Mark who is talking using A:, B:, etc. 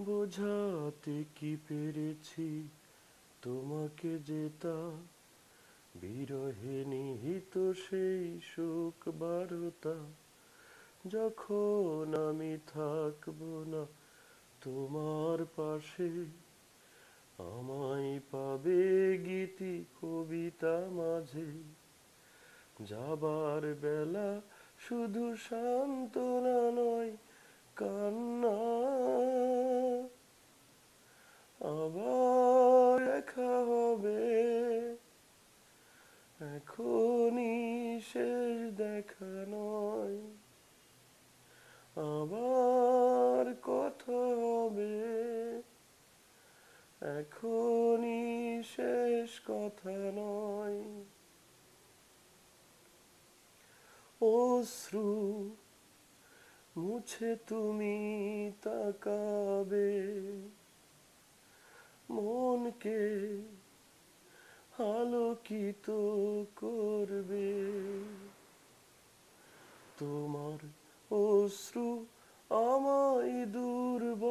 A: বোঝাতে কি পেরেছি তোমাকে যে তা বিরহে নিহিত সেই সুখ বারতা, যখন আমি থাকবো না তোমার পাশে, আমায় পাবে গীতি কবিতা মাঝে। যাবার বেলা শুধু সান্ত্বনা নয়, কান্না। আবার দেখা হবে, এখনই শেষ দেখা নয়। আবার কথা হবে, এখনই শেষ কথা নয়। অশ্রু মুছে তুমি তাকাবে, মনকে আলোকিত করবে। তোমার অশ্রু আমায় দুর্বল